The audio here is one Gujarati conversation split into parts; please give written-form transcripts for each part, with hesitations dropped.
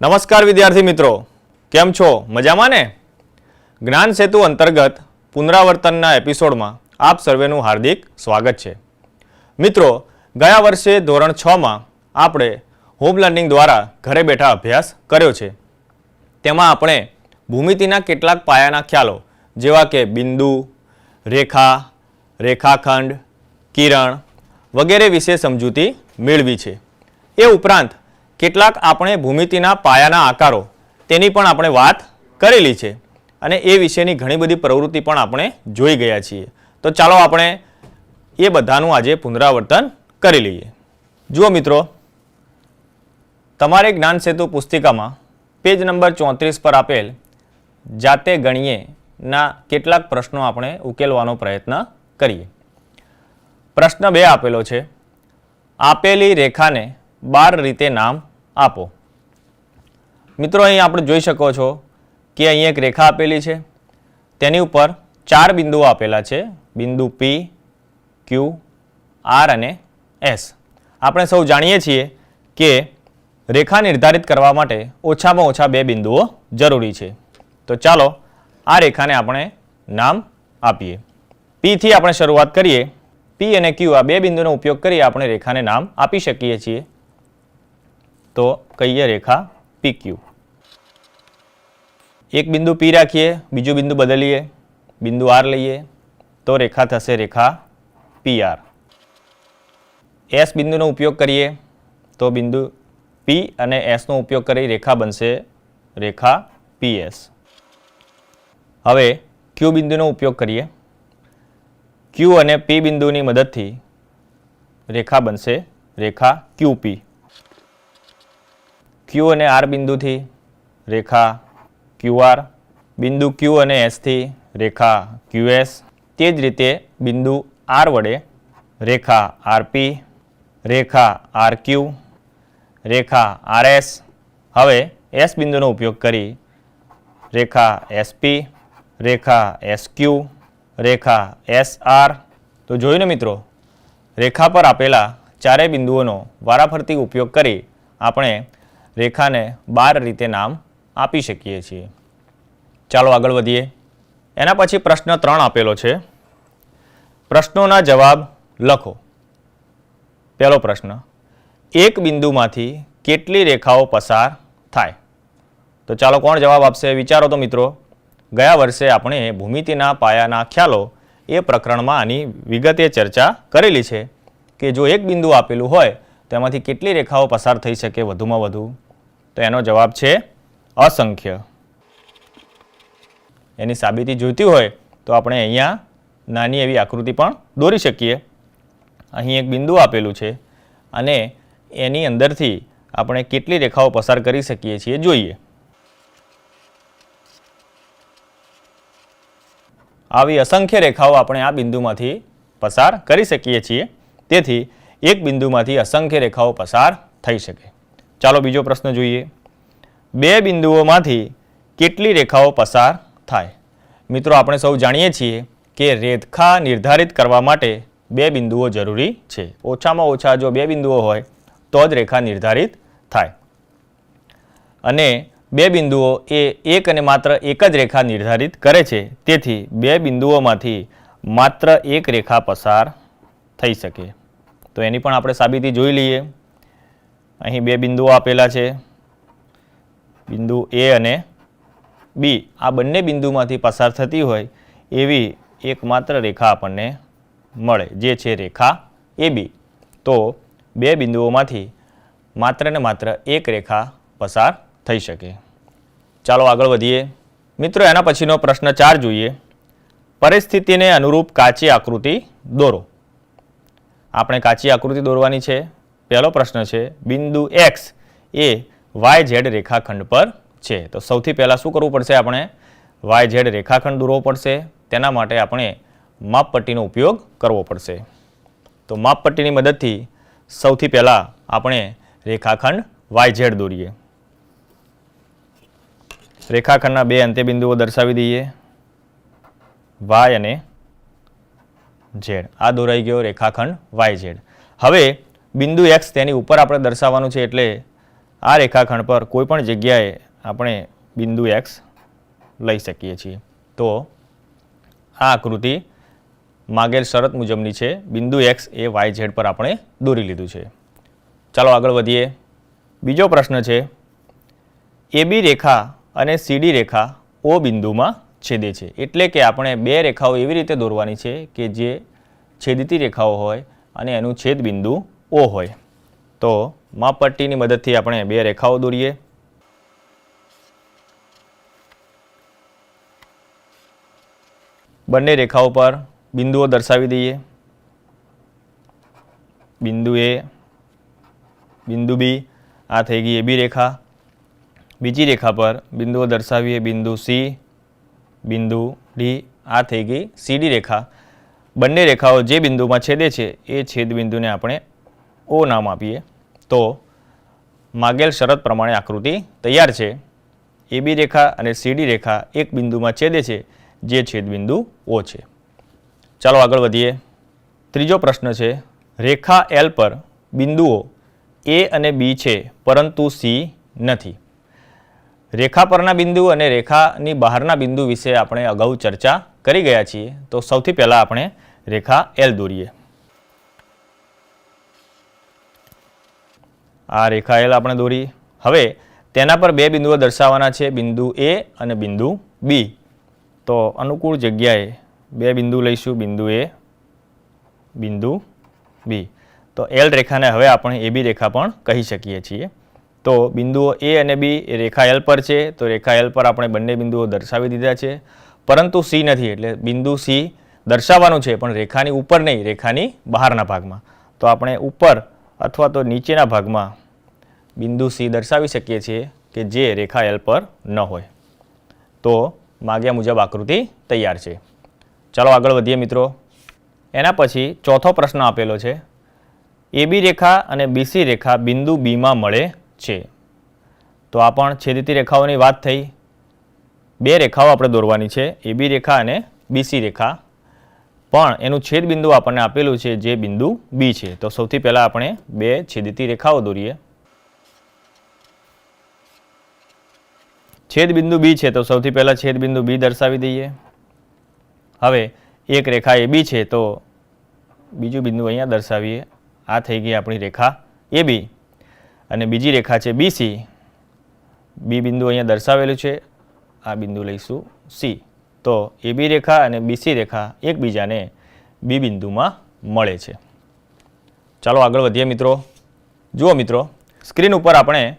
નમસ્કાર વિદ્યાર્થી મિત્રો, કેમ છો? મજામાં ને? જ્ઞાન સેતુ અંતર્ગત પુનરાવર્તનના એપિસોડમાં આપ સર્વેનું હાર્દિક સ્વાગત છે. મિત્રો, ગયા વર્ષે ધોરણ 6માં આપણે હોમ લર્નિંગ દ્વારા ઘરે બેઠા અભ્યાસ કર્યો છે. તેમાં આપણે ભૂમિતિના કેટલાક પાયાના ખ્યાલો જેવા કે બિંદુ, રેખા, રેખાખંડ, કિરણ વગેરે વિશે સમજૂતી મેળવી છે. એ ઉપરાંત કેટલાક આપણે ભૂમિતિના પાયાના આકારો તેની પણ આપણે વાત કરેલી છે અને એ વિશેની ઘણી બધી પ્રવૃત્તિ પણ આપણે જોઈ ગયા છીએ. તો ચાલો આપણે એ બધાનું આજે પુનરાવર્તન કરી લઈએ. જુઓ મિત્રો, તમારે જ્ઞાન સેતુ પુસ્તિકામાં પેજ નંબર 34 પર આપેલ જાતે ગણીએ ના કેટલાક પ્રશ્નો આપણે ઉકેલવાનો પ્રયત્ન કરીએ. પ્રશ્ન 2 આપેલો છે, આપેલી રેખાને 12 રીતે નામ આપો. મિત્રો, અહીં આપણે જોઈ શકો છો કે અહીં એક રેખા આપેલી છે, તેની ઉપર 4 બિંદુઓ આપેલા છે, બિંદુ P, Q, R અને S. આપણે સૌ જાણીએ છીએ કે રેખા નિર્ધારિત કરવા માટે ઓછામાં ઓછા 2 બિંદુઓ જરૂરી છે. તો ચાલો આ રેખાને આપણે નામ આપીએ. P થી આપણે શરૂઆત કરીએ. P અને Q આ 2 બિંદુનો ઉપયોગ કરી આપણે રેખાને નામ આપી શકીએ છીએ. તો કહીએ રેખા PQ. એક બિંદુ P રાખીએ, બીજું બિંદુ બદલીએ, બિંદુ R લઈએ તો રેખા થશે રેખા PR. S બિંદુનો ઉપયોગ કરીએ તો બિંદુ P અને S નો ઉપયોગ કરી રેખા બનશે રેખા PS. હવે Q બિંદુનો ઉપયોગ કરીએ. Q અને P બિંદુની મદદથી રેખા બનશે રેખા QP. Q અને R બિંદુથી રેખા QR, બિંદુ Q અને S થી રેખા QS, તે જ રીતે બિંદુ R વડે રેખા RP, રેખા RQ, રેખા RS. હવે S બિંદુનો ઉપયોગ કરી રેખા SP, રેખા SQ, રેખા SR. તો જોયું ને મિત્રો, રેખા પર આપેલા ચારેય બિંદુઓનો વારાફરતી ઉપયોગ કરી આપણે રેખાને 12 રીતે નામ આપી શકીએ છીએ. ચાલો આગળ વધીએ. એના પછી પ્રશ્ન 3 આપેલો છે. પ્રશ્નોના જવાબ લખો. પહેલો પ્રશ્ન, એક બિંદુમાંથી કેટલી રેખાઓ પસાર થાય? તો ચાલો કોણ જવાબ આપશે? વિચારો તો મિત્રો. ગયા વર્ષે આપણે ભૂમિતિના પાયાના ખ્યાલો એ પ્રકરણમાં આની વિગતે ચર્ચા કરેલી છે કે જો એક બિંદુ આપેલું હોય તો એમાંથી કેટલી રેખાઓ પસાર થઈ શકે વધુમાં વધુ? તો એનો જવાબ છે અસંખ્ય. એની સાબિતી જોઈતી હોય તો આપણે અહીંયા નાની એવી આકૃતિ પણ દોરી શકીએ. અહીં એક બિંદુ આપેલું છે અને એની અંદરથી આપણે કેટલી રેખાઓ પસાર કરી શકીએ છીએ જોઈએ. આવી અસંખ્ય રેખાઓ આપણે આ બિંદુમાંથી પસાર કરી શકીએ છીએ. તેથી એક બિંદુમાંથી અસંખ્ય રેખાઓ પસાર થઈ શકે. ચાલો બીજો પ્રશ્ન જોઈએ. 2 બિંદુઓમાંથી કેટલી રેખાઓ પસાર થાય? મિત્રો, આપણે સૌ જાણીએ છીએ કે રેખા નિર્ધારિત કરવા માટે 2 બિંદુઓ જરૂરી છે. ઓછામાં ઓછા જો 2 બિંદુઓ હોય તો જ રેખા નિર્ધારિત થાય. અને 2 બિંદુઓ એ એક અને માત્ર એક જ રેખા નિર્ધારિત કરે છે. તેથી 2 બિંદુઓમાંથી માત્ર એક રેખા પસાર થઈ શકે. તો એની પણ આપણે સાબિતી જોઈ લઈએ. અહીં 2 બિંદુઓ આપેલા છે, બિંદુ A અને B. આ બંને બિંદુમાંથી પસાર થતી હોય એવી એકમાત્ર રેખા આપણને મળે, જે છે રેખા AB. તો 2 બિંદુઓમાંથી માત્ર ને માત્ર એક રેખા પસાર થઈ શકે. ચાલો આગળ વધીએ. મિત્રો, એના પછીનો પ્રશ્ન 4 જોઈએ. પરિસ્થિતિને અનુરૂપ કાચી આકૃતિ દોરો. આપણે કાચી આકૃતિ દોરવાની છે. પહેલો પ્રશ્ન છે, બિંદુ X એ YZ રેખાખંડ પર છે. તો સૌથી પહેલાં શું કરવું પડશે? આપણે YZ રેખાખંડ દોરવો પડશે. તેના માટે આપણે માપપટ્ટીનો ઉપયોગ કરવો પડશે. તો માપપટ્ટીની મદદથી સૌથી પહેલાં આપણે રેખાખંડ YZ દોરીએ. રેખાખંડના 2 અંત્યબિંદુઓ દર્શાવી દઈએ, Y અને Z. આ દોરાઈ ગયો રેખાખંડ YZ. હવે બિંદુ X તેની ઉપર આપણે દર્શાવવાનું છે એટલે આ રેખાખંડ પર કોઈ પણ જગ્યાએ આપણે બિંદુ x લઈ શકીએ છીએ. તો આ આકૃતિ માગેલ શરત મુજબની છે. બિંદુ x એ YZ પર આપણે દોરી લીધું છે. ચાલો આગળ વધીએ. બીજો પ્રશ્ન છે, AB રેખા અને CD રેખા O બિંદુમાં છેદે છે. એટલે કે આપણે બે રેખાઓ એવી રીતે દોરવાની છે કે જે છેદતી રેખાઓ હોય અને એનું છેદ બિંદુ O હોય. તો માપપટ્ટીની મદદથી આપણે બે રેખાઓ દોરીએ. બંને રેખાઓ પર બિંદુઓ દર્શાવી દઈએ. બિંદુ A, બિંદુ B, આ થઈ ગઈ AB રેખા. બીજી રેખા પર બિંદુઓ દર્શાવીએ. બિંદુ C, બિંદુ D, આ થઈ ગઈ CD રેખા. બંને રેખાઓ જે બિંદુમાં છેદે છે એ છેદ બિંદુને આપણે O નામ આપીએ. તો માગેલ શરત પ્રમાણે આકૃતિ તૈયાર છે. AB રેખા અને CD રેખા એક બિંદુમાં છેદે છે જે છેદ બિંદુ O છે. ચાલો આગળ વધીએ. ત્રીજો પ્રશ્ન છે, રેખા L પર બિંદુઓ A અને B છે પરંતુ C નથી. રેખા પરના બિંદુ અને રેખાની બહારના બિંદુ વિશે આપણે અગાઉ ચર્ચા કરી ગયા છીએ. તો સૌથી પહેલાં આપણે રેખા L દોરીએ. આ રેખા L આપણે દોરી. હવે તેના પર બે બિંદુઓ દર્શાવવાના છે, બિંદુ A અને બિંદુ B. તો અનુકૂળ જગ્યાએ બે બિંદુ લઈશું, બિંદુ A, બિંદુ B. તો L રેખાને હવે આપણે AB રેખા પણ કહી શકીએ છીએ. તો બિંદુઓ A અને B એ રેખા L પર છે. તો રેખા L પર આપણે બંને બિંદુઓ દર્શાવી દીધા છે, પરંતુ C નથી. એટલે બિંદુ C દર્શાવવાનું છે પણ રેખાની ઉપર નહીં, રેખાની બહારના ભાગમાં. તો આપણે ઉપર અથવા તો નીચેના ભાગમાં બિંદુ C દર્શાવી શકીએ છીએ કે જે રેખા L પર ન હોય. તો માગ્યા મુજબ આકૃતિ તૈયાર છે. ચાલો આગળ વધીએ મિત્રો. એના પછી ચોથો પ્રશ્ન આપેલો છે, AB રેખા અને BC રેખા બિંદુ Bમાં મળે છે. તો આ પણ છેદતી રેખાઓની વાત થઈ. બે રેખાઓ આપણે દોરવાની છે, AB રેખા અને BC રેખા, પણ એનું છેદ બિંદુ આપણને આપેલું છે જે બિંદુ B છે. તો સૌથી પહેલાં આપણે બે છેદતી રેખાઓ દોરીએ. છેદ બિંદુ B છે તો સૌથી પહેલાં છેદ બિંદુ B દર્શાવી દઈએ. હવે એક રેખા AB છે તો બીજું બિંદુ અહીંયા દર્શાવીએ. આ થઈ ગઈ આપણી રેખા AB અને બીજી રેખા છે BC. B બિંદુ અહીંયા દર્શાવેલું છે, આ બિંદુ લઈશું C. તો AB રેખા અને BC રેખા એકબીજાને B બિંદુમાં મળે છે. ચાલો આગળ વધીએ મિત્રો. જુઓ મિત્રો, સ્ક્રીન ઉપર આપણે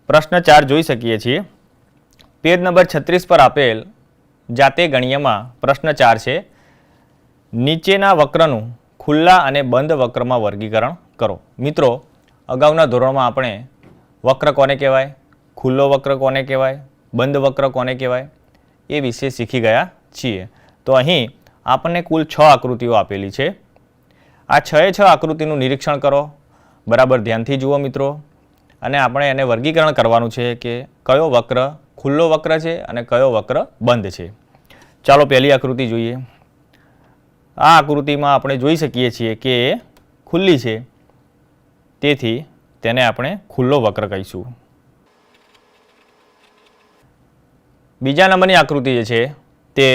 પ્રશ્ન 4 જોઈ શકીએ છીએ. પેજ નંબર 36 પર આપેલ જાતે ગણ્યમાં પ્રશ્ન 4 છે, નીચેના વક્રનું ખુલ્લા અને બંધ વક્રમાં વર્ગીકરણ કરો. મિત્રો, અગાઉના ધોરણમાં આપણે વક્ર કોને કહેવાય, ખુલ્લો વક્ર કોને કહેવાય, બંધ વક્ર કોને કહેવાય એ વિશે શીખી ગયા છીએ. તો અહીં આપણને કુલ 6 આકૃતિઓ આપેલી છે. આ 6 આકૃતિનું નિરીક્ષણ કરો, બરાબર ધ્યાનથી જુઓ મિત્રો. અને આપણે એને વર્ગીકરણ કરવાનું છે કે કયો વક્ર ખુલ્લો વક્ર છે અને કયો વક્ર બંધ છે. ચાલો પહેલી આકૃતિ જોઈએ. આ આકૃતિમાં આપણે જોઈ શકીએ છીએ કે એ ખુલ્લી છે, તેથી તેને આપણે ખુલ્લો વક્ર કહીશું. બીજા નંબરની આકૃતિ જે છે તે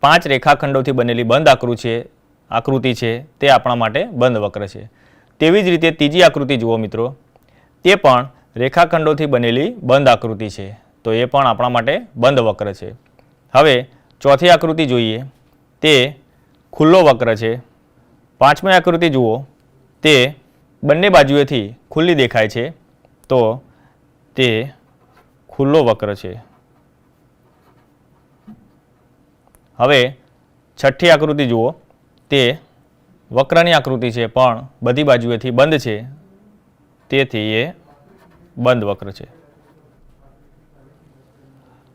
5 રેખાખંડોથી બનેલી બંધ આકૃતિ છે, તે આપણા માટે બંધ વક્ર છે. તેવી જ રીતે ત્રીજી આકૃતિ જુઓ મિત્રો, તે પણ રેખાખંડોથી બનેલી બંધ આકૃતિ છે, તો એ પણ આપણા માટે બંધ વક્ર છે. હવે ચોથી આકૃતિ જોઈએ, તે ખુલ્લો વક્ર છે. પાંચમી આકૃતિ જુઓ, તે બંને બાજુએથી ખુલ્લી દેખાય છે, તો તે ખુલ્લો વક્ર છે. હવે છઠ્ઠી આકૃતિ જુઓ, તે વક્રની આકૃતિ છે પણ બધી બાજુએથી બંધ છે, તેથી એ બંધ વક્ર છે.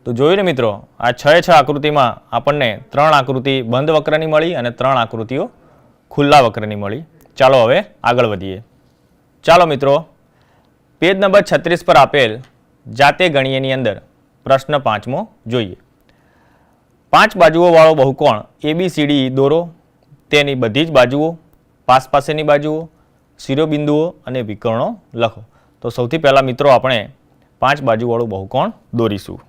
તો જોયું ને મિત્રો, આ 6 આકૃતિમાં આપણને 3 આકૃતિ બંધ વક્રની મળી અને 3 આકૃતિઓ ખુલ્લા વક્રની મળી. ચાલો હવે આગળ વધીએ. ચાલો મિત્રો, પેજ નંબર 36 પર આપેલ જાતે ગણીએની અંદર પ્રશ્ન 5મો જોઈએ. 5 બાજુઓવાળો બહુકોણ ABCD દોરો. તેની બધી જ બાજુઓ, પાસેની બાજુઓ, શિરોબિંદુઓ અને વિકર્ણો લખો. તો સૌથી પહેલાં મિત્રો આપણે 5 બાજુવાળું બહુકોણ દોરીશું.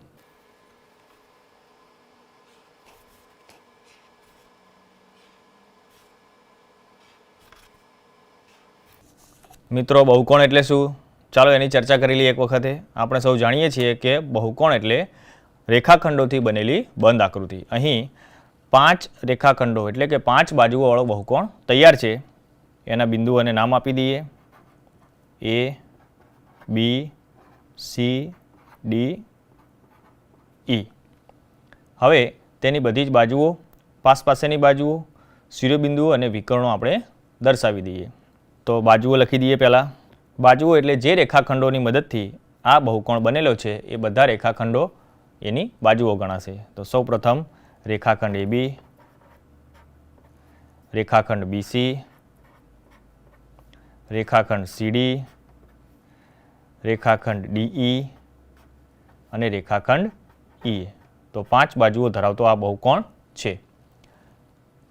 મિત્રો બહુકોણ એટલે શું? ચાલો એની ચર્ચા કરી લઈએ એક વખતે. આપણે સૌ જાણીએ છીએ કે બહુકોણ એટલે રેખાખંડોથી બનેલી બંધ આકૃતિ. અહીં 5 રેખાખંડો એટલે કે 5 બાજુઓવાળો બહુકોણ તૈયાર છે. એના બિંદુઓને નામ આપી દઈએ. A, B, C, D, E. હવે તેની બધી જ બાજુઓ, પાસેની બાજુઓ, શિરોબિંદુઓ અને વિકર્ણો આપણે દર્શાવી દઈએ. તો બાજુઓ લખી દઈએ પહેલાં. બાજુઓ એટલે જે રેખાખંડોની મદદથી આ બહુકોણ બનેલો છે એ બધા રેખાખંડો એની બાજુઓ ગણાશે. તો સૌ પ્રથમ રેખાખંડ AB, રેખાખંડ BC, રેખાખંડ CD, રેખાખંડ DE અને રેખાખંડ EA. તો 5 બાજુઓ ધરાવતો આ બહુકોણ છે.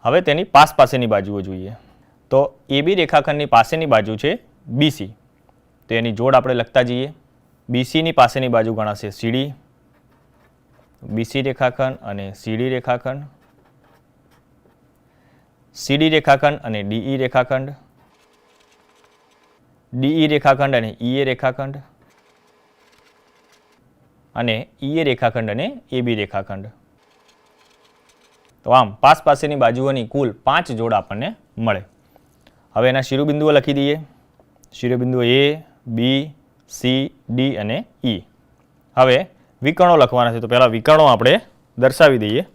હવે તેની પાસેની બાજુઓ જોઈએ. તો AB રેખાખંડની પાસેની બાજુ છે BC. તો એની જોડ આપણે લખતા જઈએ. BCની પાસેની બાજુ ગણાશે CD, BC રેખાખંડ અને CD રેખાખંડ, CD રેખાખંડ અને DE રેખાખંડ, DE રેખાખંડ અને EA રેખાખંડ અને EA રેખાખંડ અને AB રેખાખંડ. તો આમ પાસેની બાજુઓની કુલ 5 જોડ આપણને મળે. હવે એના શિરોબિંદુઓ લખી દઈએ. શિરોબિંદુઓ A, B, C, D અને E. હવે વિકર્ણો લખવાના છે. તો પહેલાં વિકર્ણો આપણે દર્શાવી દઈએ.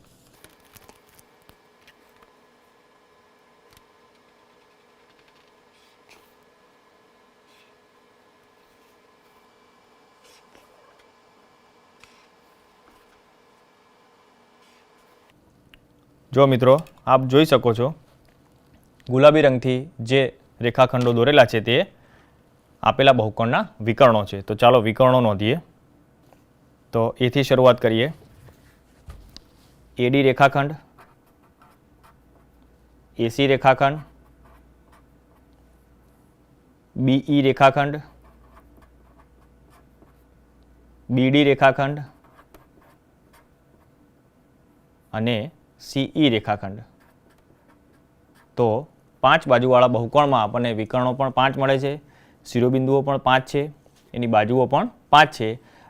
જો મિત્રો આપ જોઈ શકો છો ગુલાબી રંગથી જે રેખાખંડો દોરેલા છે તે આપેલા બહુકોણના વિકર્ણો છે. તો ચાલો વિકર્ણો નોંધીએ. તો એથી શરૂઆત કરીએ. AD રેખાખંડ, AC રેખાખંડ, BE રેખાખંડ, BD રેખાખંડ અને CE રેખાખંડ. તો 5 બાજુવાળા બહુકોણમાં આપણને વિકર્ણો પણ 5 મળે છે, શિરોબિંદુઓ પણ 5 છે, એની બાજુઓ પણ 5 છે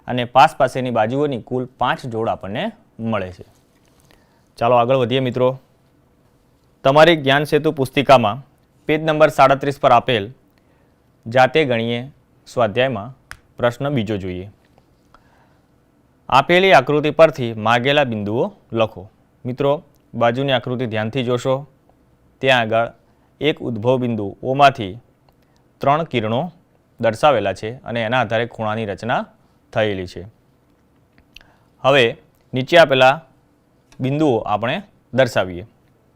અને પાસેની બાજુઓની કુલ 5 જોડ આપણને મળે છે. ચાલો આગળ વધીએ મિત્રો. તમારી જ્ઞાન સેતુ પુસ્તિકામાં પેજ નંબર 37 પર આપેલ જાતે ગણીએ સ્વાધ્યાયમાં પ્રશ્ન બીજો જોઈએ. આપેલી આકૃતિ પરથી માગેલા બિંદુઓ લખો. મિત્રો બાજુની આકૃતિ ધ્યાનથી જોશો. ત્યાં આગળ એક ઉદ્ભવ બિંદુ ઓમાંથી 3 કિરણો દર્શાવેલા છે અને એના આધારે ખૂણાની રચના થયેલી છે. હવે નીચે આપેલા બિંદુઓ આપણે દર્શાવીએ.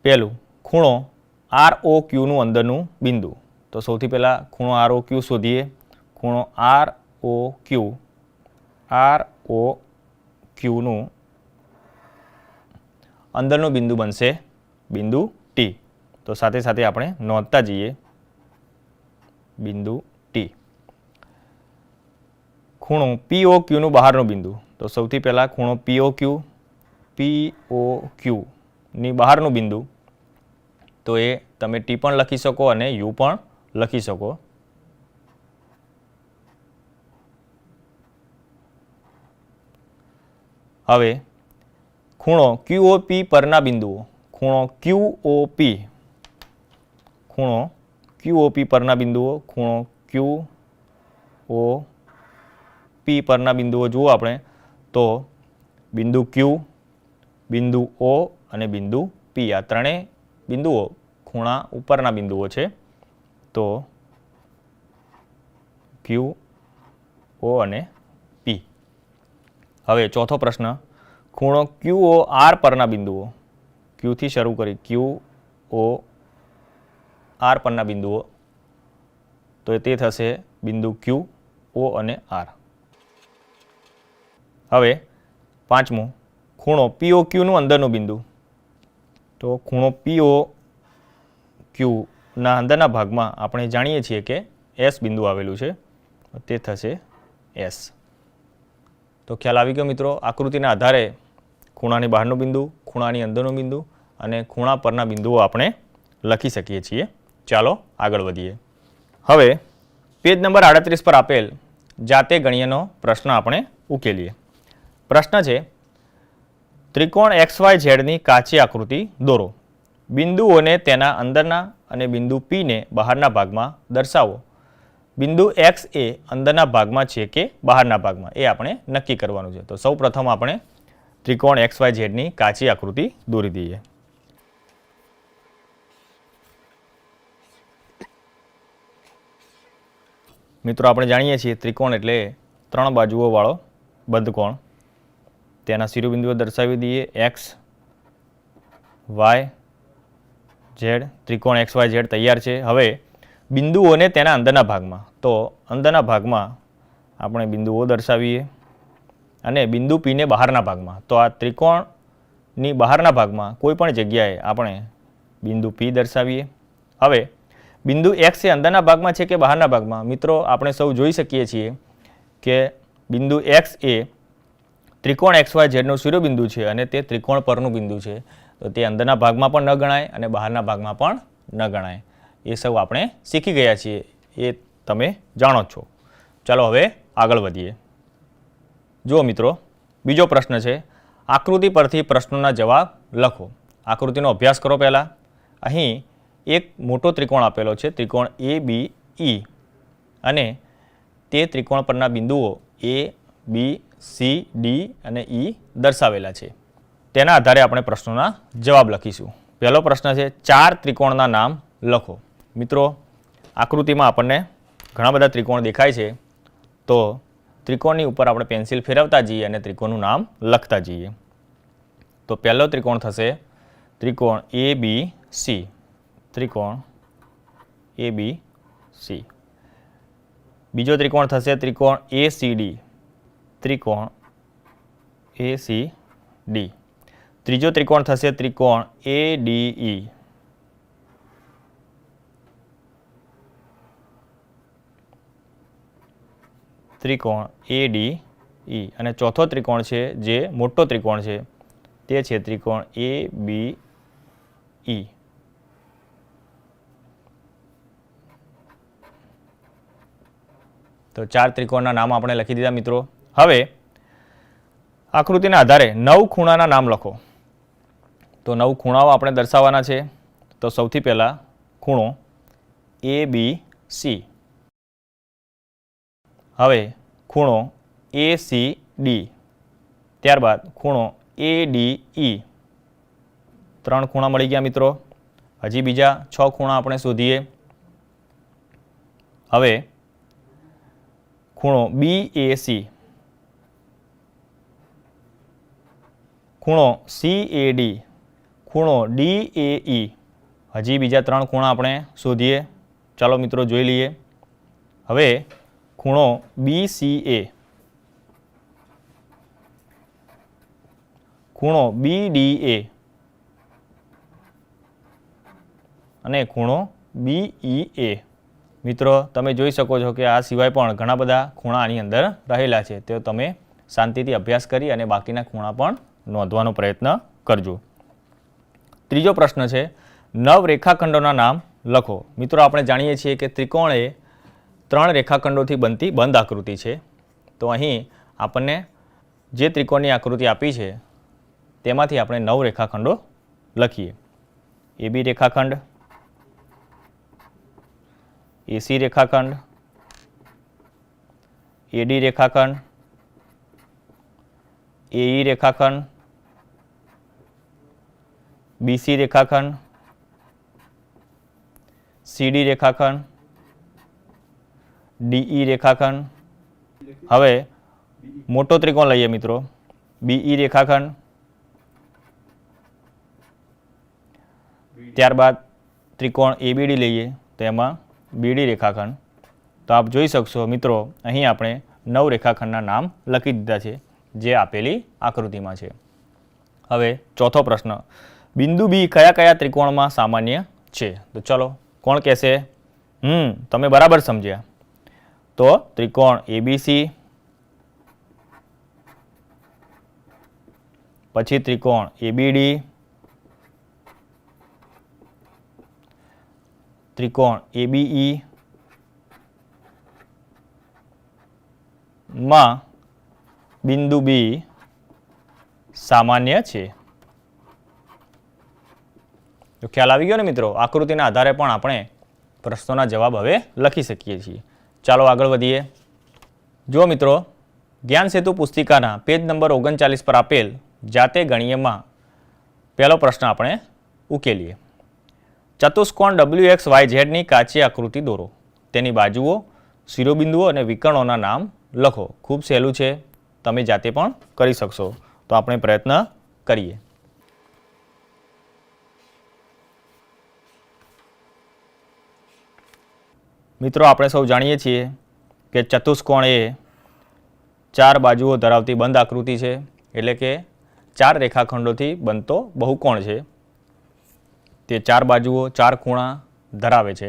પહેલું ખૂણો ROQનું અંદરનું બિંદુ. તો સૌથી પહેલાં ખૂણો ROQ શોધીએ. ખૂણો ROQનું અંદરનું બિંદુ બનશે બિંદુ T. તો સાથે સાથે આપણે નોંધતા જઈએ બિંદુ T. ખૂણો POQનું બહારનું બિંદુ. તો સૌથી પહેલાં ખૂણો POQની બહારનું બિંદુ. તો એ તમે T પણ લખી શકો અને U પણ લખી શકો. હવે ખૂણો QOP પરના બિંદુઓ. ખૂણો QOP પરના બિંદુઓ. ખૂણો QOP પરના બિંદુઓ જુઓ આપણે તો બિંદુ Q, બિંદુ O અને બિંદુ P. આ ત્રણેય બિંદુઓ ખૂણા ઉપરના બિંદુઓ છે. તો Q, O અને P. હવે ચોથો પ્રશ્ન ખૂણો QOR પરના બિંદુઓ. Q થી શરૂ કરી QOR પરના બિંદુઓ. તો તે થશે બિંદુ Q, O અને R. હવે પાંચમું ખૂણો POQનું અંદરનું બિંદુ. તો ખૂણો POQના અંદરના ભાગમાં આપણે જાણીએ છીએ કે S બિંદુ આવેલું છે. તે થશે એસ. તો ખ્યાલ આવી ગયો મિત્રો. આકૃતિના આધારે ખૂણાની બહારનું બિંદુ, ખૂણાની અંદરનું બિંદુ અને ખૂણા પરના બિંદુઓ આપણે લખી શકીએ છીએ. ચાલો આગળ વધીએ. હવે પેજ નંબર 38 પર આપેલ જાતે ગણ્યનો પ્રશ્ન આપણે ઉકેલીએ. પ્રશ્ન છે ત્રિકોણ XYZની કાચી આકૃતિ દોરો. બિંદુઓને તેના અંદરના અને બિંદુ P ને બહારના ભાગમાં દર્શાવો. બિંદુ X એ અંદરના ભાગમાં છે કે બહારના ભાગમાં એ આપણે નક્કી કરવાનું છે. તો સૌ પ્રથમ આપણે ત્રિકોણ XYZની કાચી આકૃતિ દોરી દઈએ. મિત્રો આપણે જાણીએ છીએ ત્રિકોણ એટલે 3 બાજુઓ વાળો બંધકોણ. તેના શિરોબિંદુઓ દર્શાવી દઈએ. X, Y, Z. ત્રિકોણ XYZ તૈયાર છે. હવે બિંદુઓને તેના અંદરના ભાગમાં, તો અંદરના ભાગમાં આપણે બિંદુઓ દર્શાવીએ અને બિંદુ P ને બહારના ભાગમાં. તો આ ત્રિકોણની બહારના ભાગમાં કોઈ પણ જગ્યાએ આપણે બિંદુ P દર્શાવીએ. હવે બિંદુ X એ અંદરના ભાગમાં છે કે બહારના ભાગમાં? મિત્રો આપણે સૌ જોઈ શકીએ છીએ કે બિંદુ X એ ત્રિકોણ XYZનું શિરોબિંદુ છે અને તે ત્રિકોણ પરનું બિંદુ છે. તો તે અંદરના ભાગમાં પણ ન ગણાય અને બહારના ભાગમાં પણ ન ગણાય. એ સૌ આપણે શીખી ગયા છીએ, એ તમે જાણો છો. ચાલો હવે આગળ વધીએ. જુઓ મિત્રો, બીજો પ્રશ્ન છે આકૃતિ પરથી પ્રશ્નોના જવાબ લખો. આકૃતિનો અભ્યાસ કરો. પહેલાં અહીં એક મોટો ત્રિકોણ આપેલો છે, ત્રિકોણ ABE, અને તે ત્રિકોણ પરના બિંદુઓ A, B, C, D અને E દર્શાવેલા છે. તેના આધારે આપણે પ્રશ્નોના જવાબ લખીશું. પહેલો પ્રશ્ન છે 4 ત્રિકોણના નામ લખો. મિત્રો આકૃતિમાં આપણને ઘણા બધા ત્રિકોણ દેખાય છે, તો ત્રિકોણની ઉપર આપણે પેન્સિલ ફેરવતા જઈએ અને ત્રિકોણનું નામ લખતા જઈએ. તો પહેલો ત્રિકોણ થશે ત્રિકોણ ABC. ત્રિકોણ ABC. બીજો ત્રિકોણ થશે ત્રિકોણ ACD. ત્રિકોણ ACD. ત્રીજો ત્રિકોણ થશે ત્રિકોણ ADE. ત્રિકોણ ADE. અને ચોથો ત્રિકોણ છે જે મોટો ત્રિકોણ છે તે છે ત્રિકોણ ABE. તો 4 ત્રિકોણના નામ આપણે લખી દીધા મિત્રો. હવે આકૃતિના આધારે 9 ખૂણાના નામ લખો. તો 9 ખૂણાઓ આપણે દર્શાવવાના છે. તો સૌથી પહેલા ખૂણો ABC. હવે ખૂણો ACD. ત્યારબાદ ખૂણો ADE. 3 ખૂણા મળી ગયા મિત્રો. હજી બીજા 6 ખૂણા આપણે શોધીએ. હવે ખૂણો BAC. ખૂણો CAD. ખૂણો DAE. હજી બીજા 3 ખૂણા આપણે શોધીએ. ચાલો મિત્રો જોઈ લઈએ. હવે ખૂણો BCA. ખૂણો BDA અને ખૂણો BEA. મિત્રો તમે જોઈ શકો છો કે આ સિવાય પણ ઘણા બધા ખૂણા આની અંદર રહેલા છે. તે તમે શાંતિથી અભ્યાસ કરી અને બાકીના ખૂણા પણ નોંધવાનો પ્રયત્ન કરજો. ત્રીજો પ્રશ્ન છે 9 રેખાખંડોના નામ લખો. મિત્રો આપણે જાણીએ છીએ કે ત્રિકોણ એ 3 રેખાખંડોથી બનતી બંધ આકૃતિ છે. તો અહીં આપણને જે ત્રિકોણની આકૃતિ આપી છે તેમાંથી આપણે 9 રેખાખંડો લખીએ. AB રેખાખંડ, AC રેખાખંડ, AD રેખાખંડ, AE રેખાખંડ, BC રેખાખંડ, CD રેખાખંડ, DE રેખાખંડ. હવે મોટો ત્રિકોણ લઈએ મિત્રો, BE રેખાખંડ. ત્યારબાદ ત્રિકોણ ABD લઈએ તો એમાં BD રેખાખંડ. તો આપ જોઈ શકશો મિત્રો અહીં આપણે 9 રેખાખંડના નામ લખી દીધા છે જે આપેલી આકૃતિમાં છે. હવે ચોથો પ્રશ્ન બિંદુ B કયા કયા ત્રિકોણમાં સામાન્ય છે? તો ચલો કોણ કહેશે? તમે બરાબર સમજ્યા. તો ત્રિકોણ એબીસી, પછી ત્રિકોણ એબીડી, ત્રિકોણ એબીઈ માં બિંદુ બી સામાન્ય છે. તો ખ્યાલ આવી ગયો ને મિત્રો? આકૃતિના આધારે પણ આપણે પ્રશ્નોના જવાબ હવે લખી શકીએ છીએ. ચાલો આગળ વધીએ. જો મિત્રો, જ્ઞાન સેતુ પુસ્તિકાના પેજ નંબર 39 પર આપેલ જાતે ગણીયમાં પહેલો પ્રશ્ન આપણે ઉકેલીએ. ચતુષ્કોણ WXYZ ની કાચી આકૃતિ દોરો. તેની બાજુઓ, શિરોબિંદુઓ અને વિકર્ણોના નામ લખો. ખૂબ સહેલું છે, તમે જાતે પણ કરી શકશો. તો આપણે પ્રયત્ન કરીએ. મિત્રો, આપણે સૌ જાણીએ છીએ કે ચતુષ્કોણ એ 4 બાજુઓ ધરાવતી બંધ આકૃતિ છે, એટલે કે 4 રેખાખંડોથી બનતો બહુકોણ છે. તે 4 બાજુઓ, 4 ખૂણા ધરાવે છે.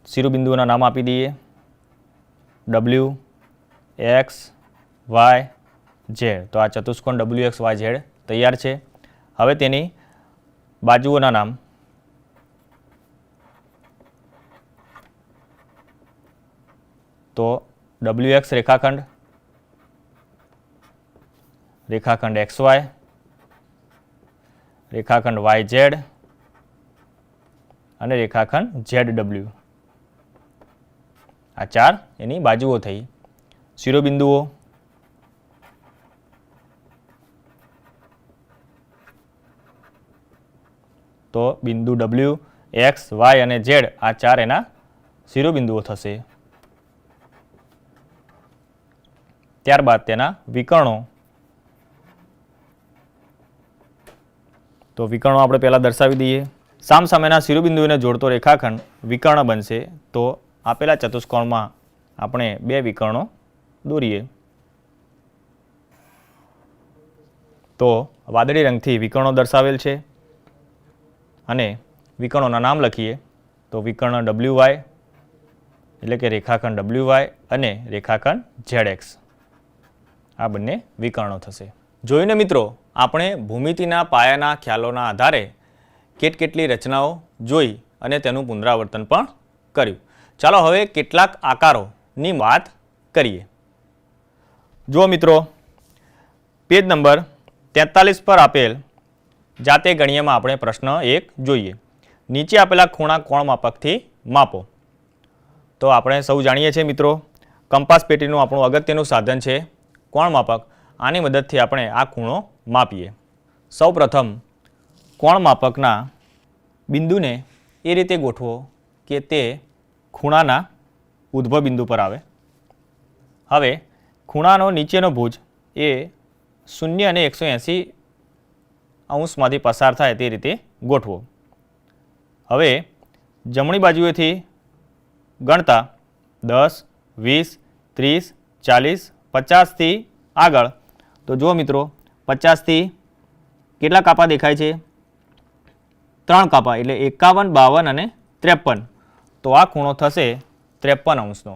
શિરોબિંદુઓના નામ આપી દઈએ. W, X, Y, Z. તો આ ચતુષ્કોણ WXYZ તૈયાર છે. હવે તેની બાજુઓના નામ. તો WX રેખાખંડ, રેખાખંડ XY, રેખાખંડ YZ અને રેખાખંડ ZW. આ 4 એની બાજુઓ થઈ. શિરોબિંદુઓ. તો બિંદુ W, X, Y અને Z આ 4 એના શિરોબિંદુઓ થશે. ત્યારબાદ તેના વિકર્ણો. તો વિકર્ણો આપણે પહેલાં દર્શાવી દઈએ. સામસામેના શિરોબિંદુઓને જોડતો રેખાખંડ વિકર્ણ બનશે. તો આપેલા ચતુષ્કોણમાં આપણે 2 વિકર્ણો દોરીએ. તો વાદળી રંગથી વિકર્ણો દર્શાવેલ છે અને વિકર્ણોના નામ લખીએ. તો વિકર્ણ WY એટલે કે રેખાખંડ WY અને રેખાખંડ ZX. આ બંને વિકર્ણો થશે. જોઈને મિત્રો, આપણે ભૂમિતિના પાયાના ખ્યાલોના આધારે કેટલી રચનાઓ જોઈ અને તેનું પુનરાવર્તન પણ કર્યું. ચાલો હવે કેટલાક આકારોની વાત કરીએ. જો મિત્રો, પેજ નંબર 43 પર આપેલ જાતે ગણીયમાં આપણે પ્રશ્ન 1 જોઈએ. નીચે આપેલા ખૂણા કોણ માપકથી માપો. તો આપણે સૌ જાણીએ છીએ મિત્રો, કંપાસ પેટીનું આપણું અગત્યનું સાધન છે કોણ માપક. આની મદદથી આપણે આ ખૂણો માપીએ. સૌ પ્રથમ કોણ માપકના બિંદુને એ રીતે ગોઠવો કે તે ખૂણાના ઉદ્ભવ બિંદુ પર આવે. હવે ખૂણાનો નીચેનો ભુજ એ 0 અને 180 અંશમાંથી પસાર થાય તે રીતે ગોઠવો. હવે જમણી બાજુએથી ગણતા 10, 20, 30, 40, 50થી આગળ. તો જુઓ મિત્રો, 50થી કેટલા કાપા દેખાય છે? 3 કાપા, એટલે 51, 52 અને 53. તો આ ખૂણો થશે 53 અંશનો.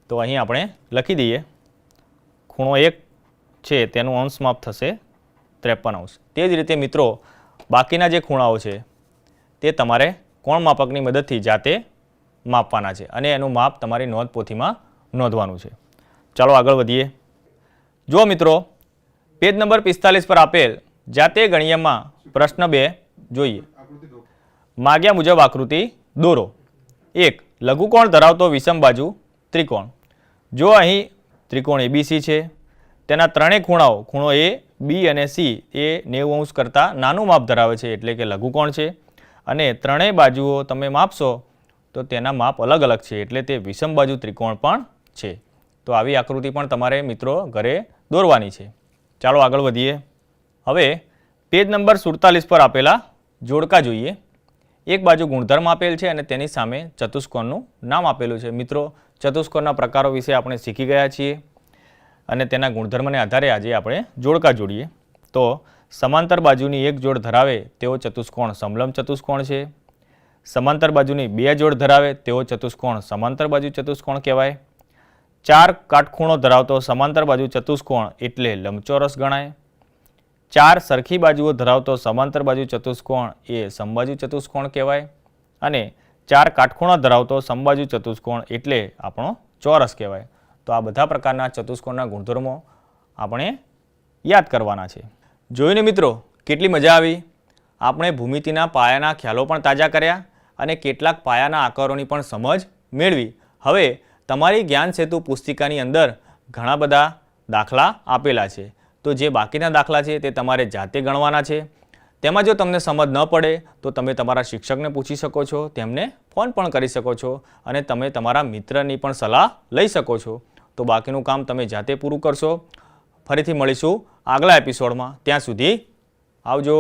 તો અહીં આપણે લખી દઈએ. ખૂણો 1 છે તેનું અંશ માપ થશે 53 અંશ. તે જ રીતે મિત્રો, બાકીના જે ખૂણાઓ છે તે તમારે કોણ માપકની મદદથી જાતે માપવાના છે અને એનું માપ તમારી નોંધપોથીમાં નોંધવાનું છે. ચાલો આગળ વધીએ. જો મિત્રો, પેજ નંબર 45 પર આપેલ જાતે ગણીયમાં પ્રશ્ન 2 જોઈએ. માગ્યા મુજબ આકૃતિ દોરો. 1. લઘુકોણ ધરાવતો વિષમ બાજુ ત્રિકોણ. જો અહીં ત્રિકોણ ABC છે, તેના ત્રણેય ખૂણાઓ, ખૂણો A, B અને C એ 90 અંશ કરતાં નાનું માપ ધરાવે છે, એટલે કે લઘુકોણ છે. અને ત્રણેય બાજુઓ તમે માપશો તો તેના માપ અલગ અલગ છે, એટલે તે વિષમ બાજુ ત્રિકોણ પણ છે. તો આવી આકૃતિ પણ તમારે મિત્રો ઘરે દોરવાની છે. ચાલો આગળ વધીએ. હવે પેજ નંબર 47 પર આપેલા જોડકા જોઈએ. એક બાજુ ગુણધર્મ આપેલ છે અને તેની સામે ચતુષ્કોણનું નામ આપેલું છે. મિત્રો, ચતુષ્કોણના પ્રકારો વિશે આપણે શીખી ગયા છીએ અને તેના ગુણધર્મને આધારે આજે આપણે જોડકા જોડીએ. તો સમાંતર બાજુની એક જોડ ધરાવે તેવો ચતુષ્કોણ સમલંબ ચતુષ્કોણ છે. સમાંતર બાજુની 2 જોડ ધરાવે તેવો ચતુષ્કોણ સમાંતર બાજુ ચતુષ્કોણ કહેવાય. 4 કાટખૂણો ધરાવતો સમાંતર બાજુ ચતુષ્કોણ એટલે લંબચોરસ ગણાય. 4 સરખી બાજુઓ ધરાવતો સમાંતર બાજુ ચતુષ્કોણ એ સમબાજુ ચતુષ્કોણ કહેવાય. અને 4 કાટખૂણા ધરાવતો સમબાજુ ચતુષ્કોણ એટલે આપણો ચોરસ કહેવાય. તો આ બધા પ્રકારના ચતુષ્કોણના ગુણધર્મો આપણે યાદ કરવાના છે. જોઈને મિત્રો કેટલી મજા આવી. આપણે ભૂમિતિના પાયાના ખ્યાલો પણ તાજા કર્યા અને કેટલાક પાયાના આકારોની પણ સમજ મેળવી. હવે તમારી જ્ઞાન સેતુ પુસ્તિકાની અંદર ઘણા બધા દાખલા આપેલા છે. તો જે બાકીના દાખલા છે તે તમારે જાતે ગણવાના છે. તેમાં જો તમને સમજ ન પડે તો તમે તમારા શિક્ષકને પૂછી શકો છો, તેમને ફોન પણ કરી શકો છો અને તમે તમારા મિત્રની પણ સલાહ લઈ શકો છો. તો બાકીનું કામ તમે જાતે પૂરું કરશો. ફરીથી મળીશું આગલા એપિસોડમાં. ત્યાં સુધી આવજો.